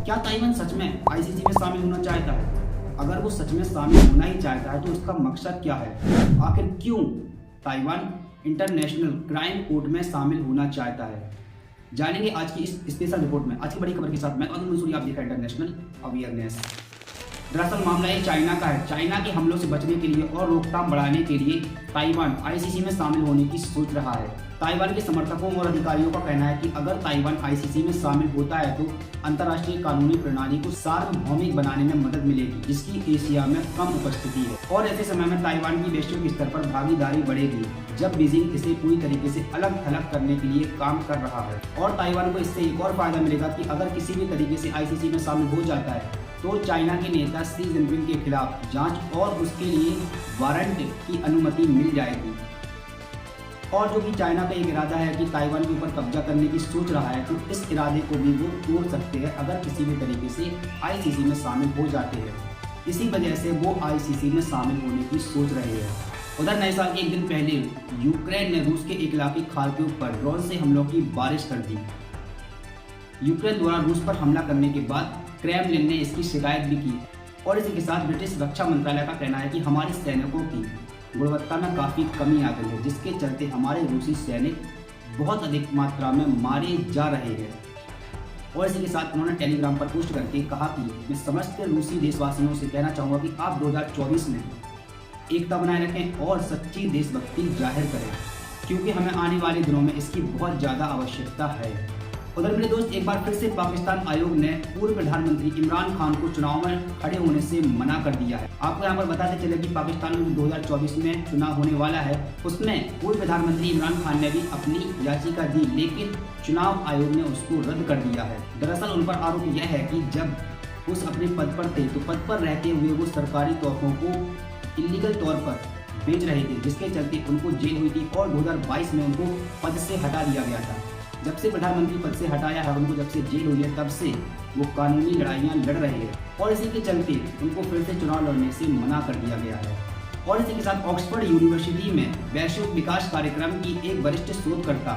क्या ताइवान सच में आईसीसी में शामिल होना चाहता है? अगर वो सच में शामिल होना ही चाहता है तो उसका मकसद क्या है? आखिर क्यों ताइवान इंटरनेशनल क्राइम कोर्ट में शामिल होना चाहता है? जानेंगे आज की इस स्पेशल रिपोर्ट में। आज की बड़ी खबर के साथ मैं अब्दुल मंसूरी, आप देख रहे हैं इंटरनेशनल अवेयरनेस। दरअसल मामला ये चाइना का है। चाइना के हमलों से बचने के लिए और रोकथाम बढ़ाने के लिए ताइवान आईसीसी में शामिल होने की सोच रहा है। ताइवान के समर्थकों और अधिकारियों का कहना है कि अगर ताइवान आईसीसी में शामिल होता है तो अंतर्राष्ट्रीय कानूनी प्रणाली को सार्वभौमिक बनाने में मदद मिलेगी, जिसकी एशिया में कम उपस्थिति है। और ऐसे समय में ताइवान की वैश्विक स्तर पर भागीदारी बढ़ेगी, जब बीजिंग इसे पूरी तरीके से अलग थलग करने के लिए काम कर रहा है। और ताइवान को इससे एक और फायदा मिलेगा कि अगर किसी भी तरीके से आईसीसी में शामिल हो जाता है तो चाइना के नेता शी जिनपिंग के खिलाफ जांच और उसके लिए वारंट की अनुमति मिल जाएगी। और जो कि चाइना का एक इरादा है कि ताइवान के ऊपर कब्जा करने की सोच रहा है, तो इस इरादे को भी वो तोड़ सकते हैं अगर किसी भी तरीके से आईसीसी में शामिल हो जाते हैं। इसी वजह से वो आईसीसी में शामिल होने की सोच रहे हैं। उधर नए साल के एक दिन पहले यूक्रेन ने रूस के एक इलाके खार्किव पर ड्रोन से हमलों की बारिश कर दी। यूक्रेन द्वारा रूस पर हमला करने के बाद क्रेमलिन ने इसकी शिकायत भी की। और इसी के साथ ब्रिटिश रक्षा मंत्रालय का कहना है कि हमारे सैनिकों की गुणवत्ता में काफ़ी कमी आ गई है, जिसके चलते हमारे रूसी सैनिक बहुत अधिक मात्रा में मारे जा रहे हैं। और इसी के साथ उन्होंने टेलीग्राम पर पोस्ट करके कहा कि मैं समस्त रूसी देशवासियों से कहना चाहूँगा कि आप 2024 में एकता बनाए रखें और सच्ची देशभक्ति जाहिर करें, क्योंकि हमें आने वाले दिनों में इसकी बहुत ज़्यादा आवश्यकता है। उधर मेरे दोस्त, एक बार फिर से पाकिस्तान आयोग ने पूर्व प्रधानमंत्री इमरान खान को चुनाव में खड़े होने से मना कर दिया है। आपको यहाँ पर बताते चले कि पाकिस्तान में 2024 में चुनाव होने वाला है, उसमें पूर्व प्रधानमंत्री इमरान खान ने भी अपनी याचिका दी, लेकिन चुनाव आयोग ने उसको रद्द कर दिया है। दरअसल उन पर आरोप यह है कि जब उस अपने पद पर थे तो पद पर रहते हुए वो सरकारी तोहफों को इलीगल तौर पर बेच रहे थे, जिसके चलते उनको जेल हुई थी और 2022 में उनको पद से हटा दिया गया था। जब से प्रधानमंत्री पद से हटाया है उनको, जब से जेल हुई है, तब से वो कानूनी लड़ाइयाँ लड़ रहे हैं और इसी के चलते उनको फिर से चुनाव लड़ने से मना कर दिया गया है। और इसी के साथ ऑक्सफोर्ड यूनिवर्सिटी में वैश्विक विकास कार्यक्रम की एक वरिष्ठ शोधकर्ता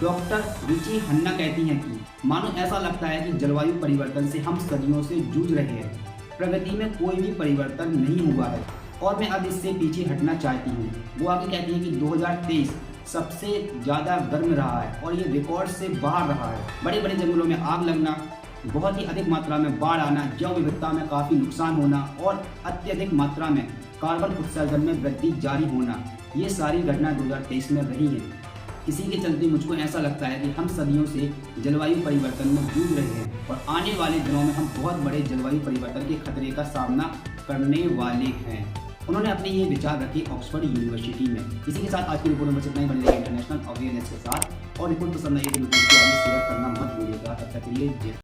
डॉक्टर रिची हन्ना कहती हैं कि मानो ऐसा लगता है कि जलवायु परिवर्तन से हम सदियों से जूझ रहे हैं, प्रगति में कोई भी परिवर्तन नहीं हुआ है और मैं अब इससे पीछे हटना चाहती हूँ। वो आगे कहती है कि 2023 सबसे ज़्यादा गर्म रहा है और ये रिकॉर्ड से बाहर रहा है। बड़े बड़े जंगलों में आग लगना, बहुत ही अधिक मात्रा में बाढ़ आना, जैव विविधता में काफ़ी नुकसान होना और अत्यधिक मात्रा में कार्बन उत्सर्जन में वृद्धि जारी होना, ये सारी घटना 2023 में रही है। इसी के चलते मुझको ऐसा लगता है कि हम सदियों से जलवायु परिवर्तन में जूझ रहे हैं और आने वाले दिनों में हम बहुत बड़े जलवायु परिवर्तन के खतरे का सामना करने वाले हैं। उन्होंने अपने ये विचार रखे ऑक्सफोर्ड यूनिवर्सिटी में। इसी के साथ आज की रिपोर्ट में बस इतना ही। बने रहिए इंटरनेशनल अवेयरनेस के साथ और रिपोर्ट पसंद आई तो वीडियो को शेयर करना मत भूलिएगा। तब तक के लिए